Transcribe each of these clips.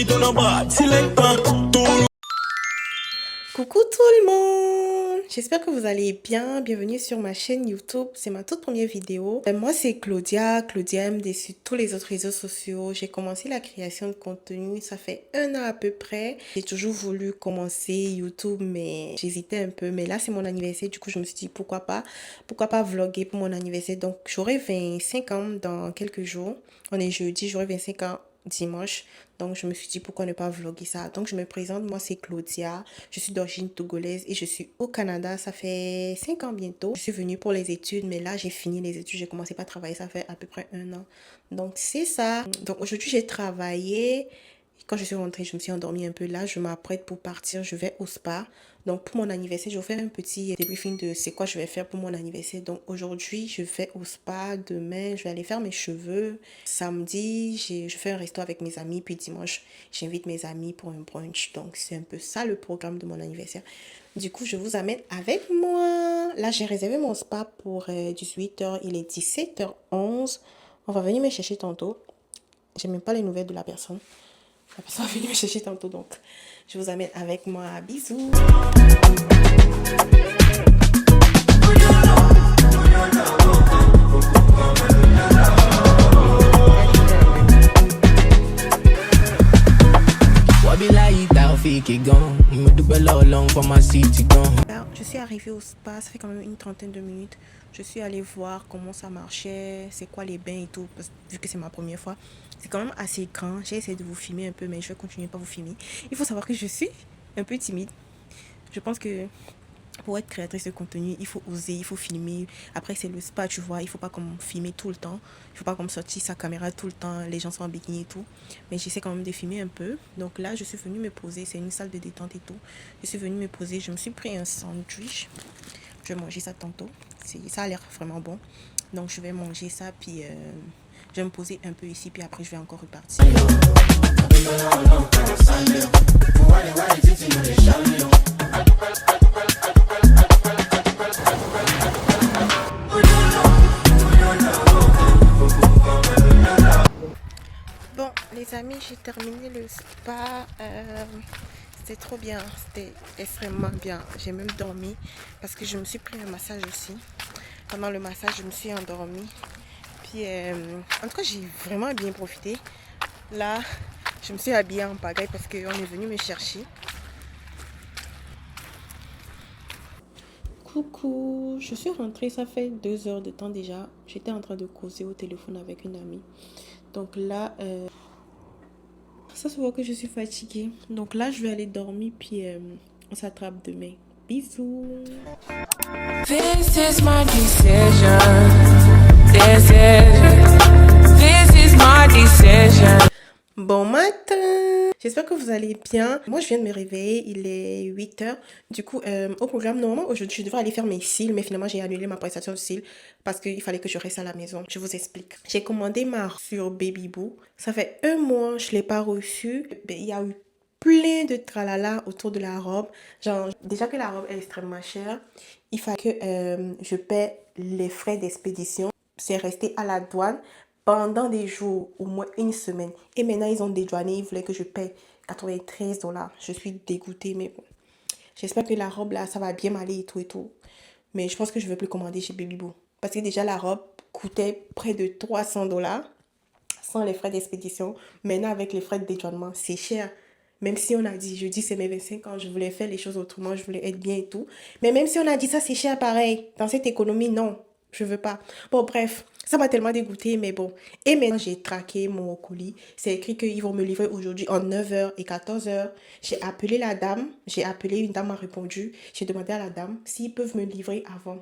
Coucou tout le monde, j'espère que vous allez bien. Bienvenue sur ma chaîne YouTube, c'est ma toute première vidéo. Moi c'est Claudia MD sur tous les autres réseaux sociaux. J'ai commencé la création de contenu, ça fait 1 an à peu près. J'ai toujours voulu commencer YouTube mais j'hésitais un peu. Mais là c'est mon anniversaire, du coup je me suis dit pourquoi pas vlogger pour mon anniversaire. Donc j'aurai 25 ans dans quelques jours. On est jeudi, j'aurai 25 ans dimanche. Donc, je me suis dit, pourquoi ne pas vlogger ça? Donc, je me présente, moi, c'est Claudia. Je suis d'origine togolaise et je suis au Canada. Ça fait 5 ans bientôt. Je suis venue pour les études, mais là, j'ai fini les études. J'ai commencé par travailler, ça fait à peu près 1 an. Donc, c'est ça. Donc, aujourd'hui, j'ai travaillé. Quand je suis rentrée, je me suis endormie un peu. Là, je m'apprête pour partir. Je vais au spa. Donc, pour mon anniversaire, je vais faire un petit débriefing de c'est quoi je vais faire pour mon anniversaire. Donc, aujourd'hui, je vais au spa. Demain, je vais aller faire mes cheveux. Samedi, je fais un resto avec mes amis. Puis dimanche, j'invite mes amis pour un brunch. Donc, c'est un peu ça le programme de mon anniversaire. Du coup, je vous amène avec moi. Là, j'ai réservé mon spa pour 18h. Il est 17h11. On va venir me chercher tantôt. J'ai même pas les nouvelles de la personne. La personne va venir me chercher tantôt, donc je vous amène avec moi. Bisous. Là, je suis arrivée au spa, ça fait quand même une trentaine de minutes. Je suis allée voir comment ça marchait, c'est quoi les bains et tout, parce que vu que c'est ma première fois. C'est quand même assez grand. J'ai essayé de vous filmer un peu, mais je vais continuer par vous filmer. Il faut savoir que je suis un peu timide. Je pense que pour être créatrice de contenu, il faut oser, il faut filmer. Après, c'est le spa, tu vois. Il faut pas comme filmer tout le temps. Il faut pas comme sortir sa caméra tout le temps. Les gens sont en bikini et tout. Mais j'essaie quand même de filmer un peu. Donc là, je suis venue me poser. C'est une salle de détente et tout. Je suis venue me poser. Je me suis pris un sandwich. Je vais manger ça tantôt. Ça a l'air vraiment bon. Donc, je vais manger ça. Puis, je vais me poser un peu ici. Puis après, je vais encore repartir. Bon, les amis, j'ai terminé le spa. C'était trop bien, c'était extrêmement bien. J'ai même dormi parce que je me suis pris un massage aussi. Pendant le massage, je me suis endormie. Puis, en tout cas, j'ai vraiment bien profité. Là, je me suis habillée en pagaille parce qu'on est venu me chercher. Coucou, je suis rentrée, ça fait 2 heures de temps déjà. J'étais en train de causer au téléphone avec une amie. Donc là, ça se voit que je suis fatiguée. Donc là, je vais aller dormir, puis on s'attrape demain. Bisous. This is my decision. This is my decision. Bon matin. J'espère que vous allez bien. Moi, je viens de me réveiller. Il est 8h. Du coup, au programme, normalement, aujourd'hui, je devrais aller faire mes cils. Mais finalement, j'ai annulé ma prestation de cils parce qu'il fallait que je reste à la maison. Je vous explique. J'ai commandé ma robe sur Baby Boo. Ça fait 1 mois, je ne l'ai pas reçue. Il y a eu plein de tralala autour de la robe. Genre, déjà que la robe est extrêmement chère, il fallait que je paie les frais d'expédition. C'est resté à la douane pendant des jours, au moins 1 semaine. Et maintenant, ils ont dédouané, ils voulaient que je paie 93 $. Je suis dégoûtée, mais bon. J'espère que la robe, là, ça va bien m'aller et tout et tout. Mais je pense que je ne vais plus commander chez Baby Boo. Parce que déjà, la robe coûtait près de 300 $ sans les frais d'expédition. Maintenant, avec les frais de dédouanement, c'est cher. Même si on a dit, je dis c'est mes 25 ans, je voulais faire les choses autrement, je voulais être bien et tout. Mais même si on a dit ça, c'est cher pareil. Dans cette économie, non, je veux pas. Bon, bref, ça m'a tellement dégoûtée, mais bon. Et maintenant, j'ai traqué mon colis. C'est écrit qu'ils vont me livrer aujourd'hui en 9h et 14h. J'ai appelé la dame, une dame m'a répondu. J'ai demandé à la dame s'ils peuvent me livrer avant.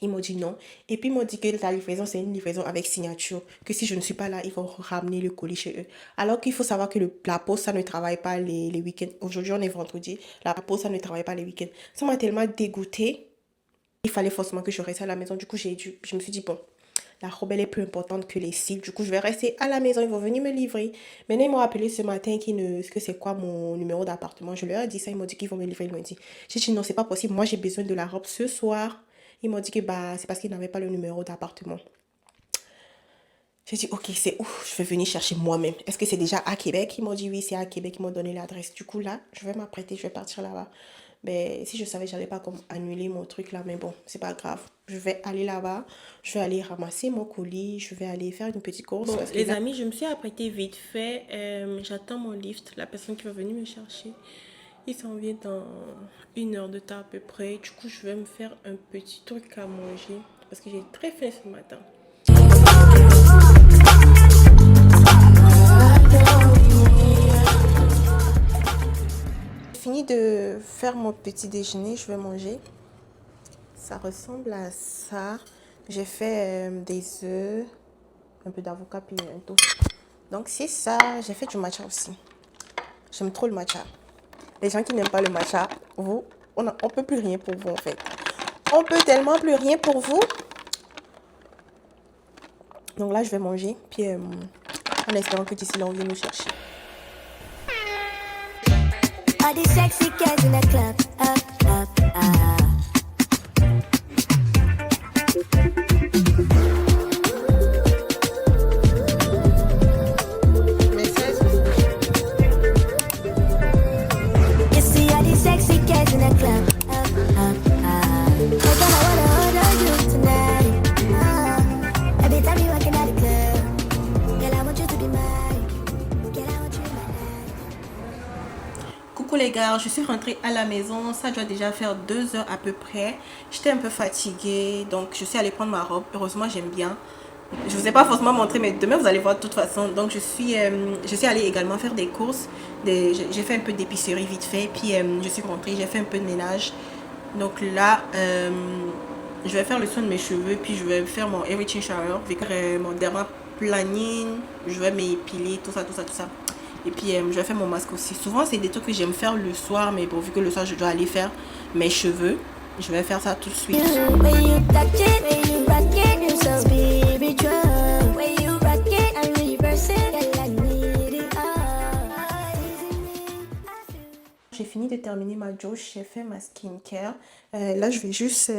Ils m'ont dit non. Et puis ils m'ont dit que la livraison, c'est une livraison avec signature. Que si je ne suis pas là, ils vont ramener le colis chez eux. Alors qu'il faut savoir que la poste, ça ne travaille pas les week-ends. Aujourd'hui, on est vendredi. La poste, ça ne travaille pas les week-ends. Ça m'a tellement dégoûtée. Il fallait forcément que je reste à la maison. Du coup, je me suis dit, bon, la robe, elle est plus importante que les cils. Du coup, je vais rester à la maison. Ils vont venir me livrer. Maintenant, ils m'ont appelé ce matin que c'est quoi mon numéro d'appartement. Je leur ai dit ça. Ils m'ont dit qu'ils vont me livrer lundi. J'ai dit non, c'est pas possible. Moi, j'ai besoin de la robe ce soir. Ils m'ont dit que bah, c'est parce qu'ils n'avaient pas le numéro d'appartement. J'ai dit, ok, c'est où? Je vais venir chercher moi-même. Est-ce que c'est déjà à Québec? Ils m'ont dit oui, c'est à Québec. Ils m'ont donné l'adresse. Du coup, là, je vais m'apprêter, je vais partir là-bas. Mais si je savais, j'allais pas comme annuler mon truc là. Mais bon, c'est pas grave. Je vais aller là-bas. Je vais aller ramasser mon colis. Je vais aller faire une petite course. Bon, les amis, je me suis apprêtée vite fait. J'attends mon lift. La personne qui va venir me chercher. Il s'en vient dans 1 heure de temps à peu près. Du coup, je vais me faire un petit truc à manger. Parce que j'ai très faim ce matin. J'ai fini de faire mon petit déjeuner, je vais manger. Ça ressemble à ça. J'ai fait des œufs, un peu d'avocat puis un toast. Donc c'est ça, j'ai fait du matcha aussi. J'aime trop le matcha. Les gens qui n'aiment pas le matcha, vous, on peut plus rien pour vous en fait. On peut tellement plus rien pour vous. Donc là je vais manger, puis en espérant que d'ici là on vient nous chercher. All these sexy guys in the club, You see all these sexy guys in the club, They're gonna wanna hold on you tonight. Every time you walking out the club, girl I want you to be mine. Girl I want you in my life. Coucou les gars, je suis rentrée à la maison, ça doit déjà faire 2 heures à peu près. J'étais un peu fatiguée, donc je suis allée prendre ma robe. Heureusement, j'aime bien. Je vous ai pas forcément montré, mais demain vous allez voir de toute façon. Donc je suis allée également faire des courses. J'ai fait un peu d'épicerie vite fait, puis je suis rentrée, j'ai fait un peu de ménage. Donc là, je vais faire le soin de mes cheveux, puis je vais faire mon everything shower, avec mon dermaplaning, je vais m'épiler, tout ça, tout ça, tout ça. Et puis je vais faire mon masque aussi. Souvent c'est des trucs que j'aime faire le soir, mais bon, vu que le soir je dois aller faire mes cheveux, je vais faire ça tout de suite. J'ai fini de terminer ma douche, j'ai fait ma skincare. Là je vais juste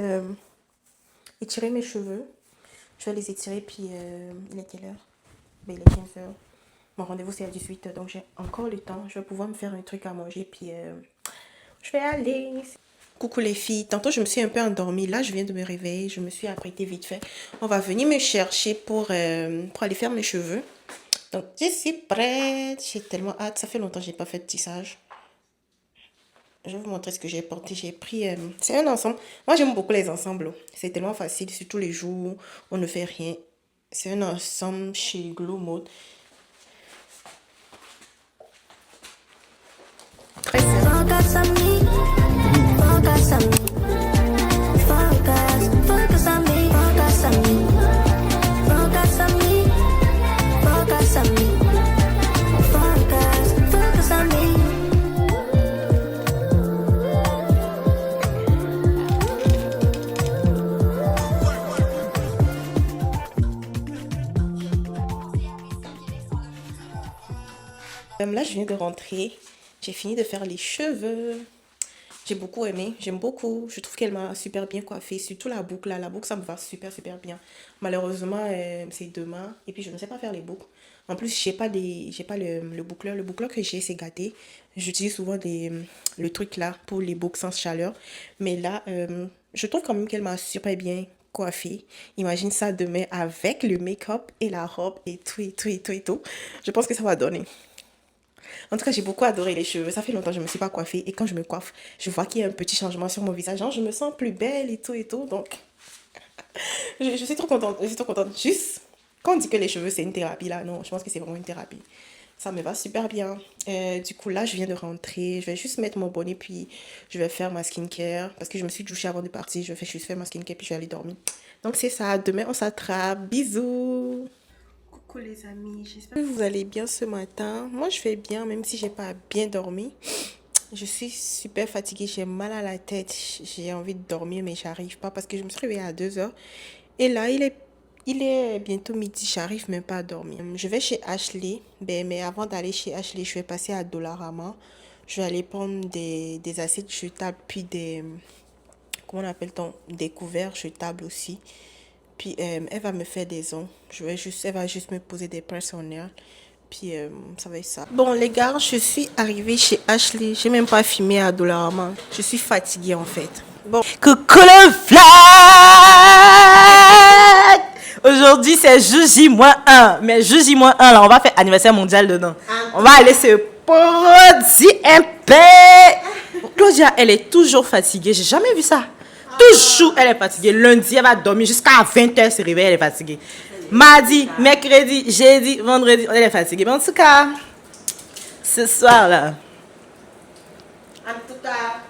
étirer mes cheveux. Je vais les étirer, puis il est quelle heure? Ben, il est 15 heures. Mon rendez-vous c'est à 18 heures, donc j'ai encore le temps. Je vais pouvoir me faire un truc à manger, puis je vais aller. Coucou les filles, tantôt je me suis un peu endormie. Là je viens de me réveiller, je me suis apprêtée vite fait. On va venir me chercher pour aller faire mes cheveux. Donc je suis prête, j'ai tellement hâte. Ça fait longtemps que j'ai pas fait de tissage. Je vais vous montrer ce que j'ai porté. J'ai pris... c'est un ensemble. Moi, j'aime beaucoup les ensembles. C'est tellement facile. Surtout les jours où on ne fait rien. C'est un ensemble chez Glow Mode. Très simple. Là, je viens de rentrer. J'ai fini de faire les cheveux. J'ai beaucoup aimé. J'aime beaucoup. Je trouve qu'elle m'a super bien coiffée. Surtout la boucle là. La boucle, ça me va super, super bien. Malheureusement, c'est demain. Et puis, je ne sais pas faire les boucles. En plus, j'ai pas le boucleur. Le boucleur que j'ai, c'est gâté. J'utilise souvent le truc là pour les boucles sans chaleur. Mais là, je trouve quand même qu'elle m'a super bien coiffée. Imagine ça demain avec le make-up et la robe et tout, et tout, et tout, et tout. Je pense que ça va donner. En tout cas, j'ai beaucoup adoré les cheveux. Ça fait longtemps que je ne me suis pas coiffée. Et quand je me coiffe, je vois qu'il y a un petit changement sur mon visage. Genre, je me sens plus belle et tout et tout. Donc, je suis trop contente. Je suis trop contente. Juste, quand on dit que les cheveux, c'est une thérapie, là, non, je pense que c'est vraiment une thérapie. Ça me va super bien. Du coup, là, je viens de rentrer. Je vais juste mettre mon bonnet, puis je vais faire ma skincare. Parce que je me suis douchée avant de partir. Je vais juste faire ma skincare, puis je vais aller dormir. Donc, c'est ça. Demain, on s'attrape. Bisous. Coucou les amis, j'espère que vous allez bien ce matin. Moi je vais bien même si j'ai pas bien dormi. Je suis super fatiguée, j'ai mal à la tête, j'ai envie de dormir mais j'arrive pas parce que je me suis réveillée à 2 heures. Et là il est bientôt midi, j'arrive même pas à dormir. Je vais chez Ashley, mais avant d'aller chez Ashley, je vais passer à Dollarama. Je vais aller prendre des assiettes jetables puis comment on appelle-t-on, des couverts jetables aussi. Puis elle va me faire des ongles. Elle va juste me poser des pinces en nails. Puis ça va être ça. Bon les gars, je suis arrivée chez Ashley. J'ai même pas filmé à Dollarama. Je suis fatiguée en fait. Bon. Coucou le flag! Aujourd'hui c'est J-1. Mais J-1 là, on va faire anniversaire mondial dedans. On va aller se produire un peu. Claudia, elle est toujours fatiguée. J'ai jamais vu ça. Toujours elle est fatiguée. Lundi, elle va dormir jusqu'à 20h, se réveille, elle est fatiguée. Mardi, mercredi, jeudi, vendredi, elle est fatiguée. Mais en tout cas, ce soir là. En tout cas.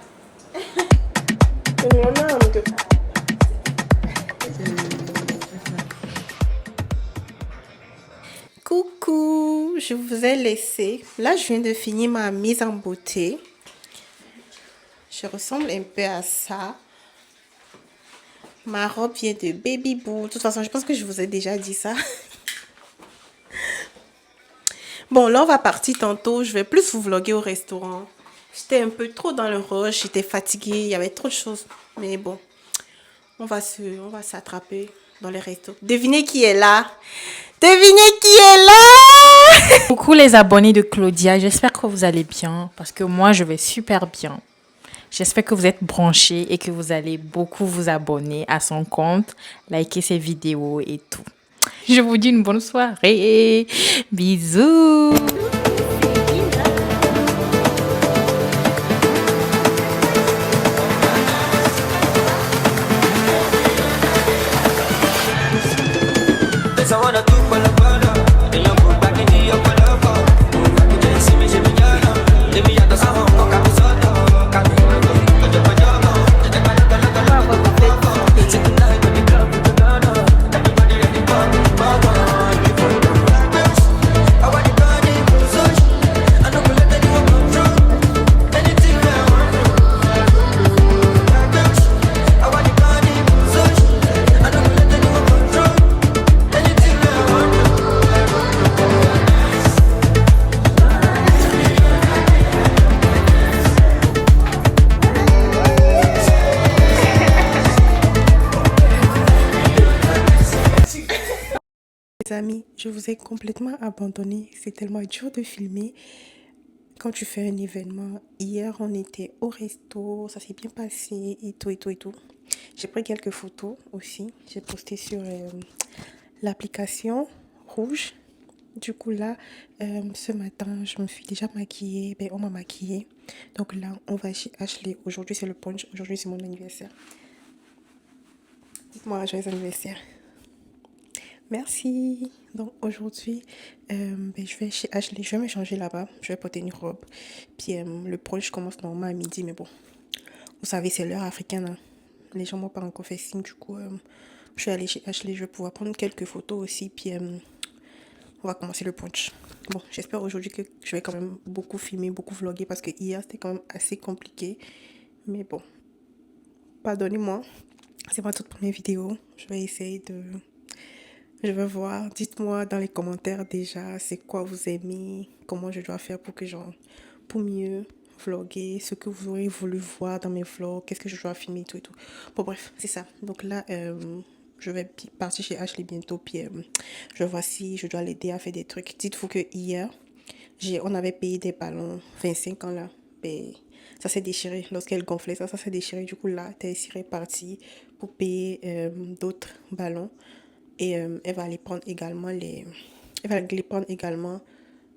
Coucou, je vous ai laissé. Là, je viens de finir ma mise en beauté. Je ressemble un peu à ça. Ma robe vient de Baby Boo. De toute façon, je pense que je vous ai déjà dit ça. Bon, là, on va partir tantôt. Je vais plus vous vlogger au restaurant. J'étais un peu trop dans le rush. J'étais fatiguée. Il y avait trop de choses. Mais bon, on va s'attraper dans les restos. Devinez qui est là? Devinez qui est là? Coucou les abonnés de Claudia, j'espère que vous allez bien parce que moi je vais super bien. J'espère que vous êtes branchés et que vous allez beaucoup vous abonner à son compte, liker ses vidéos et tout. Je vous dis une bonne soirée. Bisous. Les amis, je vous ai complètement abandonné. C'est tellement dur de filmer quand tu fais un événement. Hier, on était au resto, ça s'est bien passé et tout et tout et tout. J'ai pris quelques photos aussi. J'ai posté sur l'application Rouge. Du coup là, ce matin, je me suis déjà maquillée. Ben, on m'a maquillée. Donc là, on va chez Ashley. Aujourd'hui, c'est le punch. Aujourd'hui, c'est mon anniversaire. Dites-moi, joyeux anniversaire. Merci. Donc aujourd'hui, je vais chez Ashley. Je vais me changer là-bas. Je vais porter une robe. Puis le brunch commence normalement à midi. Mais bon, vous savez, c'est l'heure africaine. Hein. Les gens m'ont pas encore fait signe. Du coup, je vais aller chez Ashley. Je vais pouvoir prendre quelques photos aussi. Puis on va commencer le brunch. Bon, j'espère aujourd'hui que je vais quand même beaucoup filmer, beaucoup vlogger. Parce que hier, c'était quand même assez compliqué. Mais bon, pardonnez-moi. C'est ma toute première vidéo. Je vais essayer de... Je vais voir. Dites-moi dans les commentaires déjà c'est quoi vous aimez, comment je dois faire pour mieux vlogger, ce que vous aurez voulu voir dans mes vlogs, qu'est-ce que je dois filmer, tout et tout. Bon bref, c'est ça. Donc là, je vais partir chez Ashley bientôt, puis je vais voir si je dois l'aider à faire des trucs. Dites-vous que hier, on avait payé des ballons 25 ans là. Ben, ça s'est déchiré lorsqu'elle gonflait ça s'est déchiré. Du coup là, Tessie est partie pour payer d'autres ballons. Et elle va aller prendre également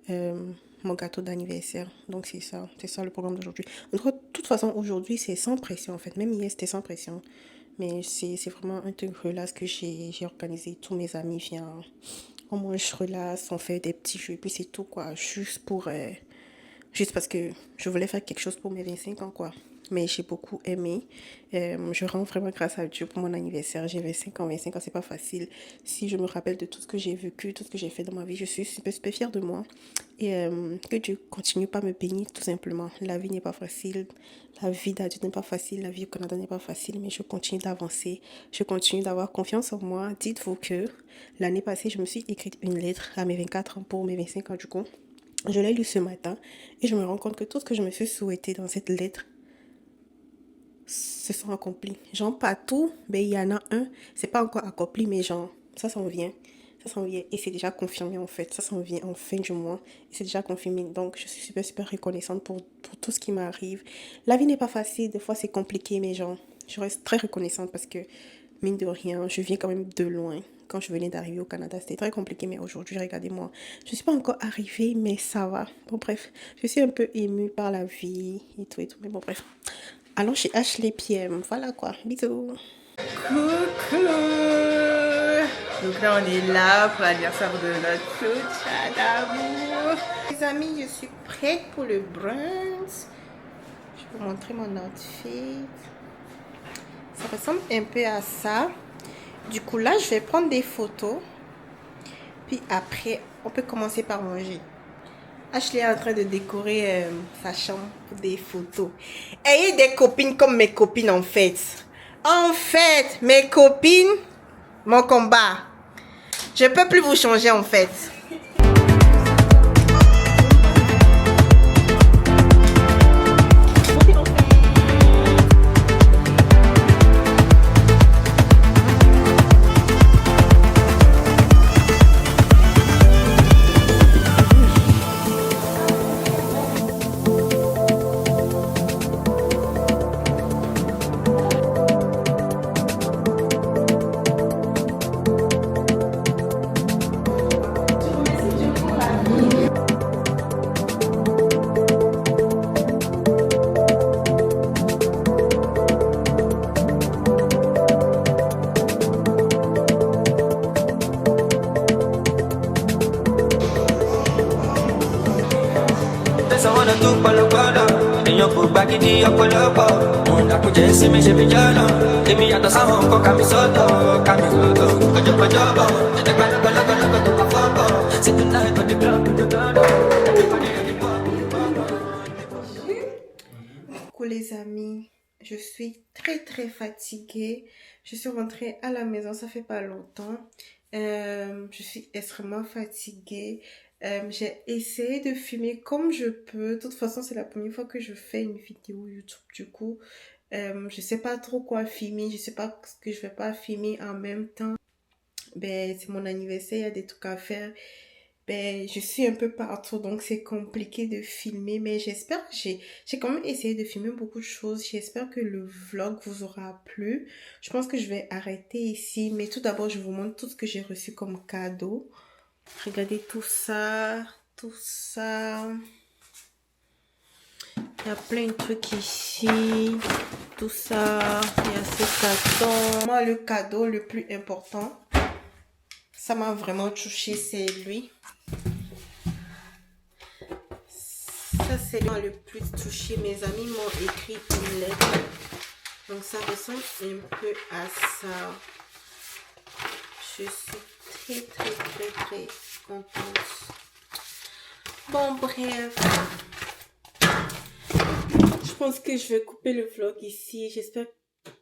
mon gâteau d'anniversaire. Donc c'est ça le programme d'aujourd'hui. De toute façon, aujourd'hui c'est sans pression en fait. Même hier c'était sans pression. Mais c'est vraiment un truc relax que j'ai organisé. Tous mes amis viennent. On mange relax, on fait des petits jeux. Puis c'est tout quoi. Juste parce que je voulais faire quelque chose pour mes 25 ans quoi. Mais j'ai beaucoup aimé. Je rends vraiment grâce à Dieu pour mon anniversaire. J'ai 25 ans. 25 ans, c'est pas facile. Si je me rappelle de tout ce que j'ai vécu, tout ce que j'ai fait dans ma vie, je suis super, super fière de moi. Et que Dieu continue pas à me bénir, tout simplement. La vie n'est pas facile. La vie d'adulte n'est pas facile. La vie au Canada n'est pas facile. Mais je continue d'avancer. Je continue d'avoir confiance en moi. Dites-vous que l'année passée, je me suis écrite une lettre à mes 24 ans pour mes 25 ans du coup. Je l'ai lue ce matin et je me rends compte que tout ce que je me suis souhaité dans cette lettre se sont accomplis. Genre, pas tout, mais il y en a un, c'est pas encore accompli, mais genre, ça s'en vient. Ça s'en vient et c'est déjà confirmé en fait. Ça s'en vient en fin du mois et c'est déjà confirmé. Donc, je suis super, super reconnaissante pour tout ce qui m'arrive. La vie n'est pas facile, des fois c'est compliqué, mais genre, je reste très reconnaissante parce que, mine de rien, je viens quand même de loin. Quand je venais d'arriver au Canada, c'était très compliqué, mais aujourd'hui, regardez-moi. Je ne suis pas encore arrivée, mais ça va. Bon, bref, je suis un peu émue par la vie et tout, mais bon, bref. Allons chez Ashley PM, voilà quoi, bisous. Coucou! Donc là, on est là pour l'anniversaire de notre Claudia d'amour. Les amis, je suis prête pour le brunch. Je vais vous montrer mon outfit. Ça ressemble un peu à ça. Du coup, là, je vais prendre des photos. Puis après, on peut commencer par manger. Ashley est en train de décorer sa chambre pour des photos. Ayez des copines comme mes copines en fait. En fait, mes copines, mon combat. Je peux plus vous changer en fait. Coucou les amis, je suis très fatiguée. Je suis rentrée à la maison, ça fait pas longtemps. Je suis extrêmement fatiguée. J'ai essayé de filmer comme je peux. De toute façon, c'est la première fois que je fais une vidéo YouTube. Du coup, je sais pas trop quoi filmer. Je sais pas ce que je vais pas filmer en même temps. Ben, c'est mon anniversaire, il y a des trucs à faire. Ben, je suis un peu partout, donc c'est compliqué de filmer. Mais j'espère que j'ai quand même essayé de filmer beaucoup de choses. J'espère que le vlog vous aura plu. Je pense que je vais arrêter ici. Mais tout d'abord, je vous montre tout ce que j'ai reçu comme cadeau. Regardez tout ça, tout ça. Il y a plein de trucs ici, tout ça. Il y a ce carton. Moi, le cadeau le plus important, ça m'a vraiment touché, c'est lui. Ça, c'est le plus touché. Mes amis m'ont écrit une lettre. Donc, ça ressemble un peu à ça. Je suis très contente. Bon, bref. Je pense que je vais couper le vlog ici. J'espère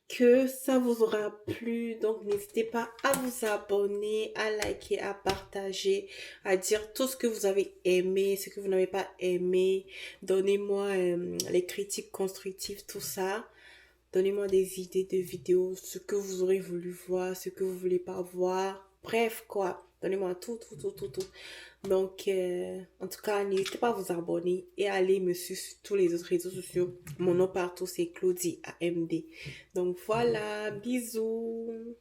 que ça vous aura plu. Donc, n'hésitez pas à vous abonner, à liker, à partager, à dire tout ce que vous avez aimé, ce que vous n'avez pas aimé. Donnez-moi les critiques constructives, tout ça. Donnez-moi des idées de vidéos, ce que vous aurez voulu voir, ce que vous voulez pas voir. Bref, quoi. Donnez-moi tout. Donc, en tout cas, n'hésitez pas à vous abonner et à aller me suivre sur tous les autres réseaux sociaux. Mon nom partout, c'est Claudie AMD. Donc, voilà. Bisous.